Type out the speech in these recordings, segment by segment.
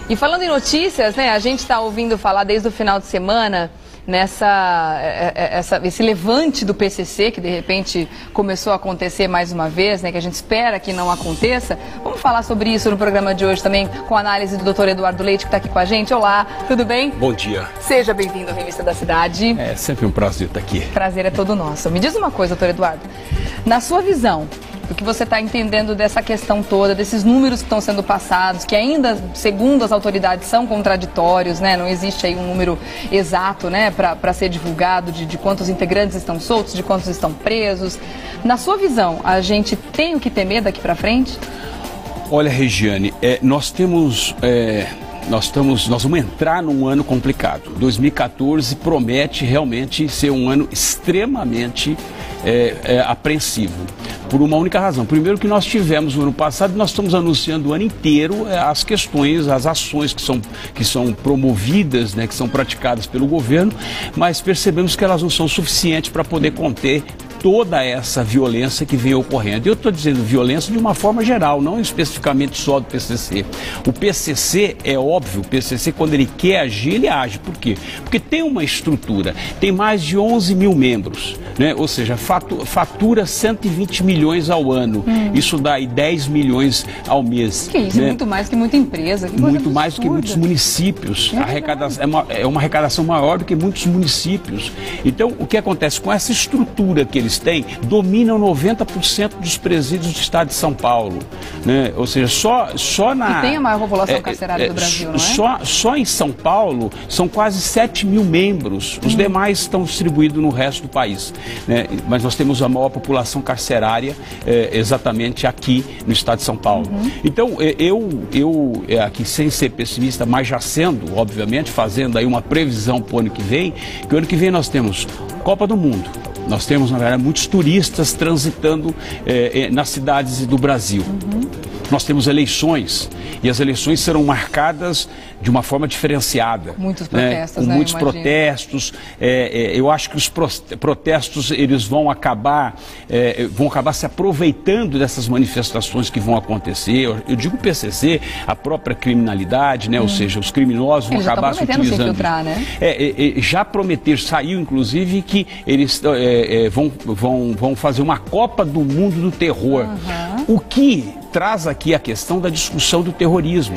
E falando em notícias, né, a gente está ouvindo falar desde o final de semana esse levante do PCC, que de repente começou a acontecer mais uma vez, né, que a gente espera que não aconteça. Vamos falar sobre isso no programa de hoje também, com a análise do Dr. Eduardo Leite, que está aqui com a gente. Olá, tudo bem? Bom dia. Seja bem-vindo à Revista da Cidade. É sempre um prazer estar aqui. Prazer é todo nosso. Me diz uma coisa, Dr. Eduardo, na sua visão, o que você está entendendo dessa questão toda, desses números que estão sendo passados, que ainda, segundo as autoridades, são contraditórios, né? Não existe aí um número exato, né, para ser divulgado de quantos integrantes estão soltos, de quantos estão presos. Na sua visão, a gente tem o que temer daqui para frente? Olha, Regiane, nós vamos entrar num ano complicado. 2014 promete realmente ser um ano extremamente apreensivo, por uma única razão. Primeiro, que nós tivemos no ano passado, nós estamos anunciando o ano inteiro as questões, as ações que são promovidas, né, que são praticadas pelo governo, mas percebemos que elas não são suficientes para poder conter toda essa violência que vem ocorrendo. Eu estou dizendo violência de uma forma geral, não especificamente só do PCC. O PCC, é óbvio, o PCC, quando ele quer agir, ele age. Por quê? Porque tem uma estrutura, tem mais de 11 mil membros, né? Ou seja, fatura 120 milhões ao ano. Isso dá aí 10 milhões ao mês. Que isso, né? Muito mais que muita empresa. Que muito mais do que muitos municípios. É uma arrecadação maior do que muitos municípios. Então, o que acontece com essa estrutura que eles têm, dominam 90% dos presídios do estado de São Paulo, né? Ou seja, só na... E tem a maior população carcerária do Brasil, não é? Só em São Paulo são quase 7 mil membros, os demais estão distribuídos no resto do país, né? Mas nós temos a maior população carcerária exatamente aqui no estado de São Paulo. Então, eu aqui, sem ser pessimista, mas já sendo, obviamente, fazendo aí uma previsão para o ano que vem, que o ano que vem nós temos Copa do Mundo. Nós temos, na verdade, muitos turistas transitando nas cidades do Brasil. Nós temos eleições, e as eleições serão marcadas de uma forma diferenciada. Muitos protestos, né? Com muitos protestos. Eu acho que os protestos eles vão acabar se aproveitando dessas manifestações que vão acontecer. Eu digo PCC, a própria criminalidade, né? Ou seja, os criminosos vão acabar se utilizando. Se infiltrar, né? Já prometer, saiu inclusive que eles vão fazer uma Copa do Mundo do Terror. O que traz aqui a questão da discussão do terrorismo,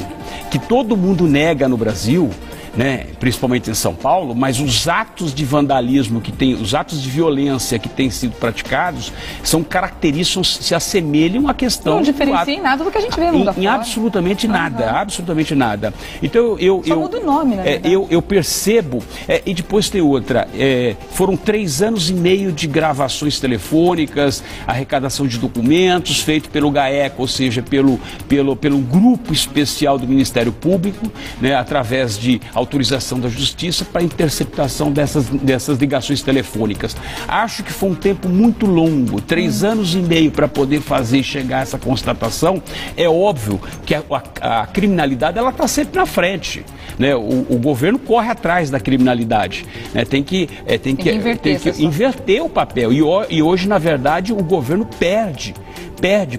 que todo mundo nega no Brasil, né, principalmente em São Paulo, mas os atos de vandalismo os atos de violência que têm sido praticados são característicos, se assemelham à questão... Não diferencia em nada do que a gente vê no mundo afora. Em absolutamente nada, absolutamente nada. Então Só muda o nome, na verdade. Eu percebo, e depois tem outra, foram 3 anos e meio de gravações telefônicas, arrecadação de documentos, feito pelo GAECO, ou seja, pelo grupo especial do Ministério Público, né, através de autorização da Justiça para interceptação dessas ligações telefônicas. Acho que foi um tempo muito longo, 3 anos e meio para poder fazer chegar a essa constatação. É óbvio que a criminalidade ela está sempre na frente, né? O governo corre atrás da criminalidade, né? Tem que inverter o papel. E hoje, na verdade, o governo perde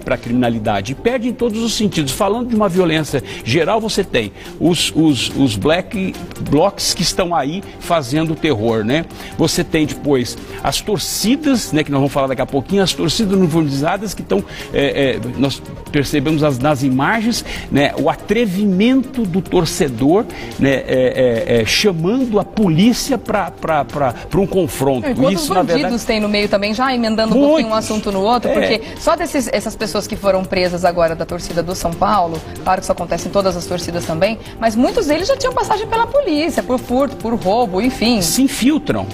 para a criminalidade, e perde em todos os sentidos. Falando de uma violência geral, você tem os black blocs que estão aí fazendo terror, né? Você tem depois as torcidas, né, que nós vamos falar daqui a pouquinho, as torcidas uniformizadas que estão, nós percebemos nas imagens, né, o atrevimento do torcedor, né, chamando a polícia para um confronto. Quantos bandidos tem no meio também, já emendando um pouquinho um assunto no outro, porque só essas pessoas que foram presas agora da torcida do São Paulo, claro que isso acontece em todas as torcidas também, mas muitos deles já tinham passagem pela polícia, por furto, por roubo, enfim. Se infiltram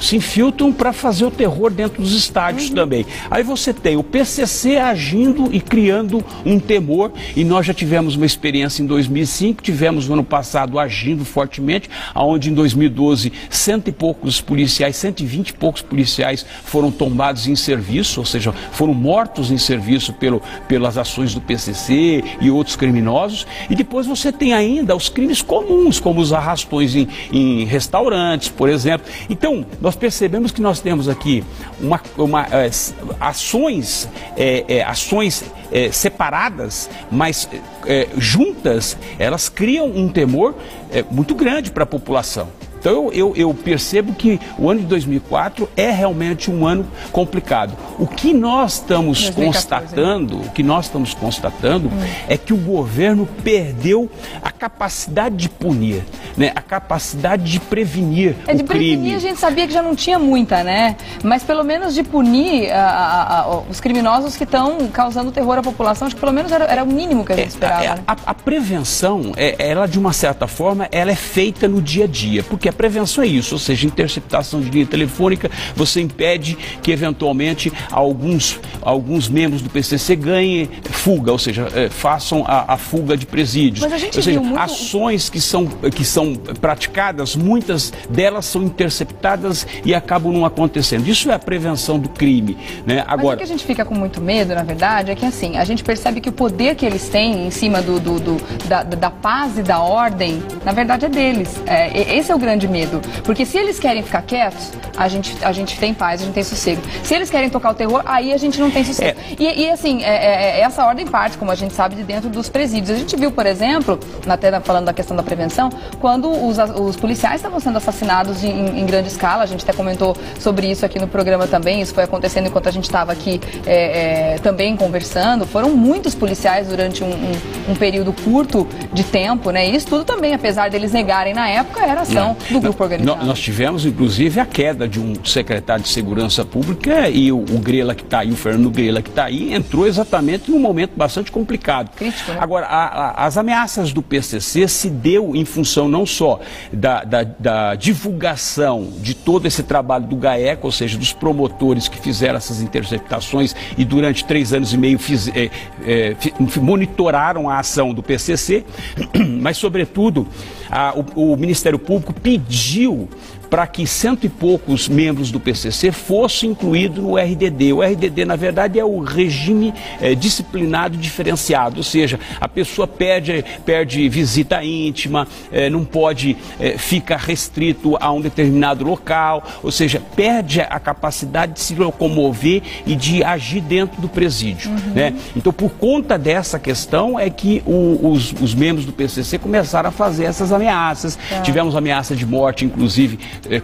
para fazer o terror dentro dos estádios também. Aí você tem o PCC agindo e criando um temor, e nós já tivemos uma experiência em 2005, tivemos no ano passado agindo fortemente, onde em 2012 120 e poucos policiais foram tombados em serviço, ou seja, foram mortos em serviço pelas ações do PCC e outros criminosos. E depois você tem ainda os crimes comuns, como os arrastões em restaurantes, por exemplo. Então, nós percebemos que nós temos aqui ações separadas, mas juntas, elas criam um temor muito grande para a população. Então eu percebo que o ano de 2004 é realmente um ano complicado. O que nós estamos constatando, é que o governo perdeu a capacidade de punir, né? A capacidade de prevenir o crime. Prevenir a gente sabia que já não tinha muita, né? Mas pelo menos de punir os criminosos que estão causando terror à população, acho que pelo menos era o mínimo que a gente esperava. Né? A prevenção, ela de uma certa forma, ela é feita no dia a dia, porque a prevenção é isso, ou seja, interceptação de linha telefônica, você impede que eventualmente alguns membros do PCC ganhem fuga, ou seja, façam a fuga de presídios. Mas a gente ou seja, viu muito... ações que são praticadas, muitas delas são interceptadas e acabam não acontecendo. Isso é a prevenção do crime, né? Agora, mas o que a gente fica com muito medo, na verdade, é que assim, a gente percebe que o poder que eles têm em cima da paz e da ordem, na verdade é deles. Esse é o grande medo. Porque se eles querem ficar quietos, a gente tem paz, a gente tem sossego. Se eles querem tocar o terror, aí a gente não tem sossego. E assim, essa ordem parte, como a gente sabe, de dentro dos presídios. A gente viu, por exemplo, até falando da questão da prevenção, quando os policiais estavam sendo assassinados em grande escala, a gente até comentou sobre isso aqui no programa também, isso foi acontecendo enquanto a gente estava aqui também conversando. Foram muitos policiais durante um período curto de tempo, né? E isso tudo também, apesar deles negarem na época, era ação do grupo organizado. Nós tivemos, inclusive, a queda de um secretário de Segurança Pública e o Grela que está aí, o Fernando Grela que está aí, entrou exatamente num momento bastante complicado. Crítico, né? Agora, as ameaças do PCC se deu em função não só da divulgação de todo esse trabalho do GAECO, ou seja, dos promotores que fizeram essas interceptações e durante 3 anos e meio monitoraram a ação do PCC, mas, sobretudo, o Ministério Público pediu para que 100 e poucos membros do PCC fossem incluídos no RDD. O RDD, na verdade, é o regime disciplinado diferenciado, ou seja, a pessoa perde visita íntima, não pode ficar restrito a um determinado local, ou seja, perde a capacidade de se locomover e de agir dentro do presídio. Né? Então, por conta dessa questão é que os membros do PCC começaram a fazer essas ameaças. Tivemos ameaça de morte, inclusive,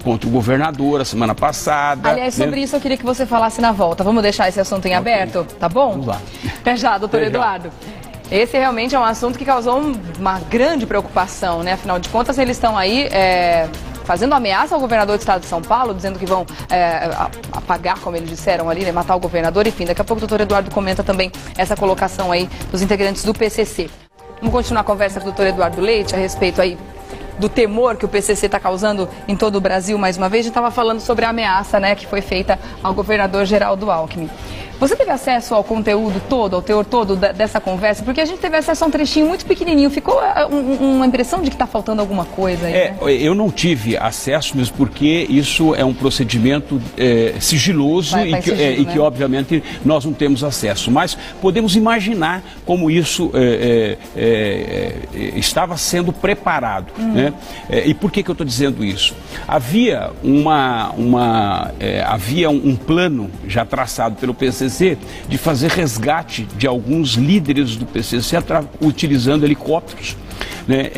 contra o governador a semana passada. Aliás, sobre isso eu queria que você falasse na volta. Vamos deixar esse assunto em aberto, tá bom? Vamos lá. Até já, doutor Eduardo. Esse realmente é um assunto que causou uma grande preocupação, né? Afinal de contas, eles estão aí fazendo ameaça ao governador do estado de São Paulo, dizendo que vão apagar, como eles disseram ali, né? Matar o governador. Enfim, daqui a pouco o doutor Eduardo comenta também essa colocação aí dos integrantes do PCC. Vamos continuar a conversa com o doutor Eduardo Leite a respeito aí do temor que o PCC está causando em todo o Brasil, mais uma vez. A gente estava falando sobre a ameaça, né, que foi feita ao governador Geraldo Alckmin. Você teve acesso ao conteúdo todo, ao teor todo dessa conversa? Porque a gente teve acesso a um trechinho muito pequenininho. Ficou uma impressão de que está faltando alguma coisa aí, né? Eu não tive acesso, mesmo porque isso é um procedimento sigiloso e que, obviamente, nós não temos acesso. Mas podemos imaginar como isso estava sendo preparado. Né? E por que eu estou dizendo isso? Havia um plano já traçado pelo PCC de fazer resgate de alguns líderes do PCC utilizando helicópteros, né,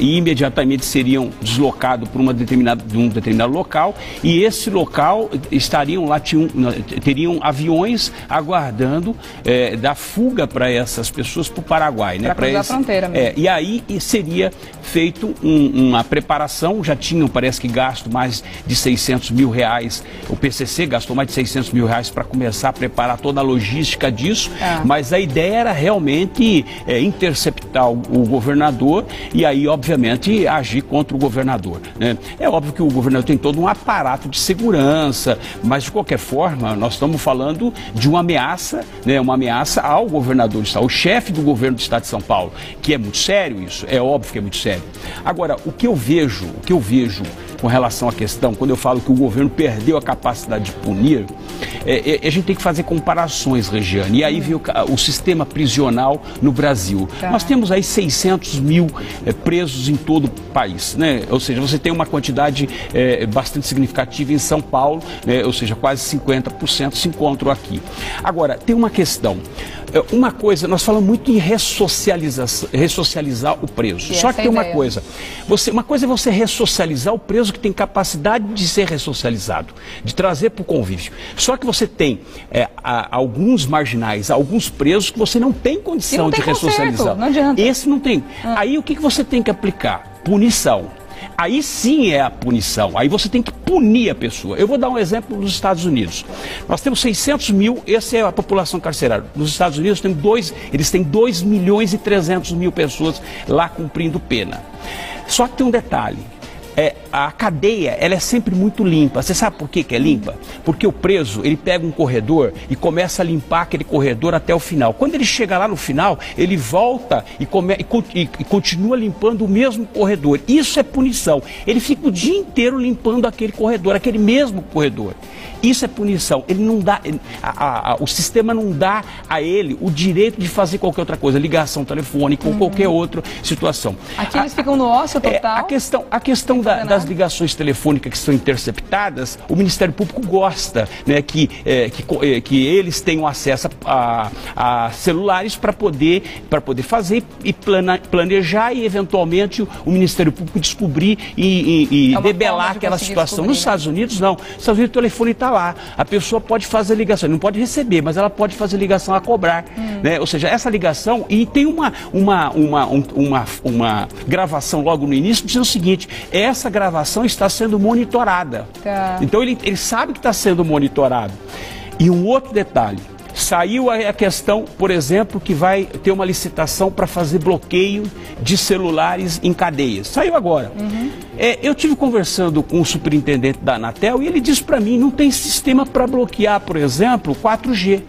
e imediatamente seriam deslocados para um determinado local, e esse local estariam lá, teriam aviões aguardando da fuga para essas pessoas para o Paraguai, né, para cruzar a fronteira mesmo. E aí seria feito uma preparação. Já tinham, parece que, gasto mais de 600 mil reais, o PCC gastou mais de 600 mil reais para começar a preparar toda a logística disso, mas a ideia era realmente interceptar o governador e aí, obviamente, agir contra o governador, né? É óbvio que o governador tem todo um aparato de segurança, mas, de qualquer forma, nós estamos falando de uma ameaça, né? Uma ameaça ao governador do estado, ao chefe do governo do estado de São Paulo, que é muito sério isso, é óbvio que é muito sério. Agora, o que eu vejo com relação à questão, quando eu falo que o governo perdeu a capacidade de punir, a gente tem que fazer comparações, Regiane, e aí vem o sistema prisional no Brasil. Nós temos aí 600 mil presos em todo o país, né? Ou seja, você tem uma quantidade bastante significativa em São Paulo, né? Ou seja, quase 50% se encontram aqui. Agora, tem uma questão. Uma coisa, nós falamos muito em ressocializar o preso. Só que tem uma coisa. Uma coisa é você ressocializar o preso que tem capacidade de ser ressocializado, de trazer para o convívio. Só que você tem alguns marginais, alguns presos que você não tem condição de ressocializar. Não adianta. Esse não tem. Aí o que você tem que aplicar? Punição. Aí sim é a punição, aí você tem que punir a pessoa. Eu vou dar um exemplo nos Estados Unidos. Nós temos 600 mil, essa é a população carcerária. Nos Estados Unidos eles têm 2 milhões e 300 mil pessoas lá cumprindo pena. Só que tem um detalhe. A cadeia, ela é sempre muito limpa. Você sabe por que é limpa? Porque o preso, ele pega um corredor e começa a limpar aquele corredor até o final. Quando ele chega lá no final, ele volta e continua limpando o mesmo corredor. Isso é punição. Ele fica o dia inteiro limpando aquele corredor, aquele mesmo corredor. Isso é punição. Ele não dá, o sistema não dá a ele o direito de fazer qualquer outra coisa, ligação telefônica ou qualquer outra situação. Aqui eles ficam no ócio total. A questão das ligações telefônicas que são interceptadas, o Ministério Público gosta, né, que eles tenham acesso a celulares para poder fazer e planejar e eventualmente o Ministério Público descobrir e debelar aquela situação. Nos Estados Unidos não. Nos Estados Unidos o telefone está lá. A pessoa pode fazer ligação, não pode receber, mas ela pode fazer ligação a cobrar, né? Ou seja, essa ligação, e tem uma gravação logo no início dizendo o seguinte: essa gravação está sendo monitorada. Então ele sabe que está sendo monitorado. E um outro detalhe, saiu a questão, por exemplo, que vai ter uma licitação para fazer bloqueio de celulares em cadeias. Saiu agora. Eu tive conversando com o superintendente da Anatel e ele disse para mim, não tem sistema para bloquear, por exemplo, 4G.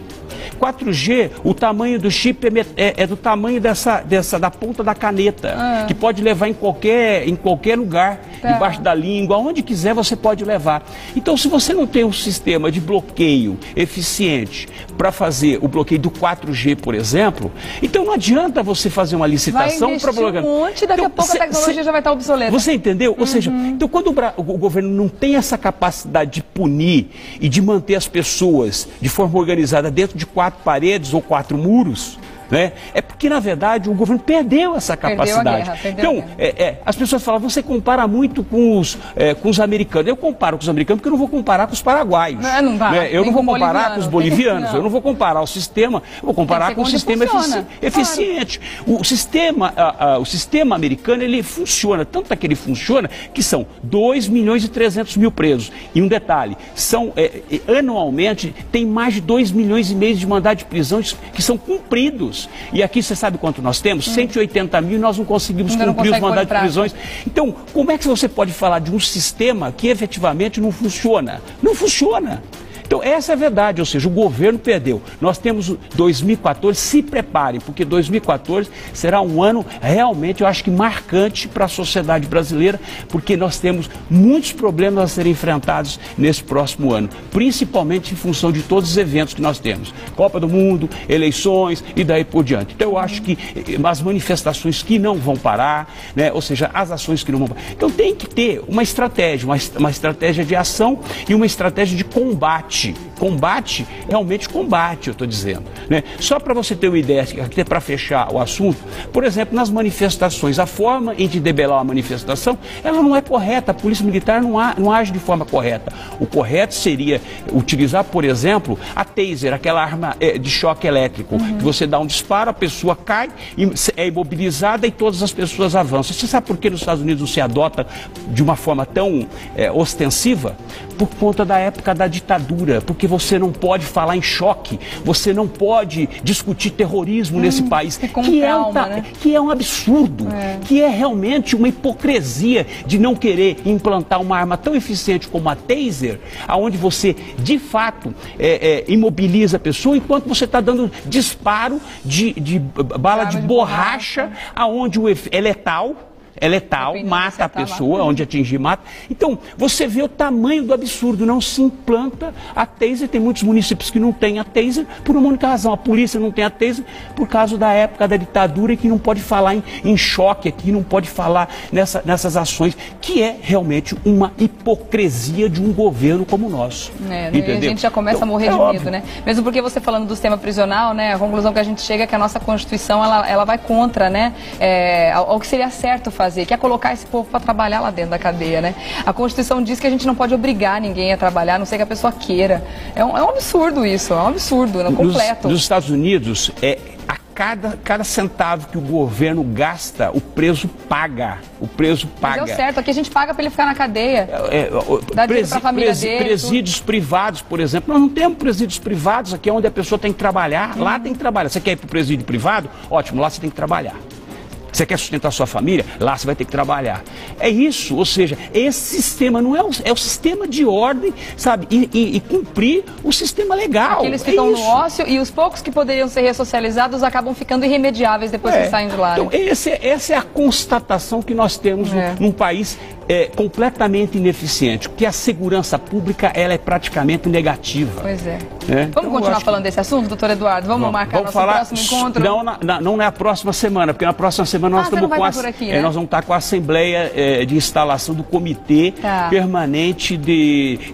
4G, o tamanho do chip é do tamanho da ponta da caneta, que pode levar em qualquer lugar, debaixo da língua, onde quiser você pode levar. Então, se você não tem um sistema de bloqueio eficiente para fazer o bloqueio do 4G, por exemplo, então não adianta você fazer uma licitação para bloquear. Um monte, daqui a pouco a tecnologia já vai estar obsoleta. Você entendeu? Ou seja, então quando o governo não tem essa capacidade de punir e de manter as pessoas de forma organizada dentro de 4 paredes ou 4 muros, né? É porque, na verdade, o governo perdeu essa capacidade. Então, as pessoas falam, você compara muito com os americanos. Eu comparo com os americanos porque eu não vou comparar com os paraguaios. Não dá. Né? Eu não vou comparar com os bolivianos. Eu não vou comparar o sistema, eu vou comparar com o sistema eficiente. O sistema americano, ele funciona. Tanto é que ele funciona que são 2 milhões e 300 mil presos. E um detalhe, anualmente tem mais de 2 milhões e meio de mandados de prisão que são cumpridos. E aqui você sabe quanto nós temos? 180 mil e nós não conseguimos cumprir os mandados de prisões. Então, como é que você pode falar de um sistema que efetivamente não funciona? Não funciona. Então, essa é a verdade, ou seja, o governo perdeu. Nós temos 2014, se preparem, porque 2014 será um ano realmente, eu acho que marcante para a sociedade brasileira, porque nós temos muitos problemas a serem enfrentados nesse próximo ano, principalmente em função de todos os eventos que nós temos. Copa do Mundo, eleições e daí por diante. Então, eu acho que as manifestações que não vão parar, né, ou seja, as ações que não vão parar. Então, tem que ter uma estratégia de ação e uma estratégia de combate. Combate, realmente combate, eu estou dizendo, né? Só para você ter uma ideia, até para fechar o assunto, por exemplo, nas manifestações, a forma em de debelar uma manifestação, ela não é correta, a polícia militar não age de forma correta. O correto seria utilizar, por exemplo, a taser, aquela arma de choque elétrico, que você dá um disparo, a pessoa cai, é imobilizada e todas as pessoas avançam. Você sabe por que nos Estados Unidos não se adota de uma forma tão ostensiva? Por conta da época da ditadura, porque você não pode falar em choque, você não pode discutir terrorismo nesse país, que é um absurdo, que é realmente uma hipocrisia de não querer implantar uma arma tão eficiente como a taser, aonde você, de fato, imobiliza a pessoa, enquanto você está dando disparo de bala de borracha, aonde é letal. é letal, mata a pessoa, onde atingir mata. Então, você vê o tamanho do absurdo, não se implanta a taser, tem muitos municípios que não têm a taser, por uma única razão, a polícia não tem a taser, por causa da época da ditadura, e que não pode falar em choque aqui, não pode falar nessas ações, que é realmente uma hipocrisia de um governo como o nosso. A gente já começa a morrer de medo, né? Mesmo porque você falando do sistema prisional, né, a conclusão que a gente chega é que a nossa Constituição, ela vai contra, né, ao que seria certo fazer, que é colocar esse povo para trabalhar lá dentro da cadeia, né? A Constituição diz que a gente não pode obrigar ninguém a trabalhar, a não ser que a pessoa queira. É um absurdo isso, é um absurdo, completo. Nos Estados Unidos, a cada centavo que o governo gasta, o preso paga. O preso paga. Mas é o certo, aqui a gente paga para ele ficar na cadeia. Dá dinheiro para a família dele. Presídios privados, por exemplo. Nós não temos presídios privados aqui onde a pessoa tem que trabalhar. Lá tem que trabalhar. Você quer ir para o presídio privado? Ótimo, lá você tem que trabalhar. Você quer sustentar a sua família? Lá você vai ter que trabalhar. É isso, ou seja, esse sistema não é o sistema de ordem, sabe? E cumprir o sistema legal. Aqui eles ficam no ócio e os poucos que poderiam ser ressocializados acabam ficando irremediáveis depois que saem de lá. Então, essa é a constatação que nós temos num país completamente ineficiente, porque a segurança pública ela é praticamente negativa. Pois é. Vamos continuar falando desse assunto, doutor Eduardo? Vamos marcar nosso próximo encontro? Não é a próxima semana, porque na próxima semana nós estamos nós vamos estar com a Assembleia de Instalação do Comitê Permanente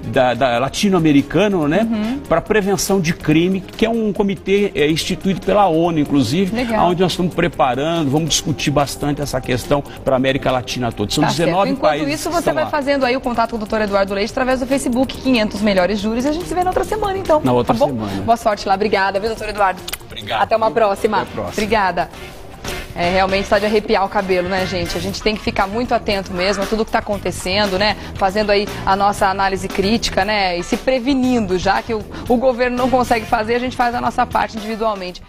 da Latino-Americano, né, para prevenção de crime, que é um comitê instituído pela ONU, inclusive, onde nós estamos preparando, vamos discutir bastante essa questão para a América Latina toda. São 19 países. Enquanto isso, você vai fazendo aí o contato com o doutor Eduardo Leite através do Facebook 500 Melhores Júris, e a gente se vê na outra semana, então. Na outra semana. Boa sorte lá. Obrigada, viu, doutor Eduardo? Obrigado. Até uma próxima. Até a próxima. Obrigada. Realmente está de arrepiar o cabelo, né, gente? A gente tem que ficar muito atento mesmo a tudo que está acontecendo, né? Fazendo aí a nossa análise crítica, né? E se prevenindo, já que o governo não consegue fazer, a gente faz a nossa parte individualmente.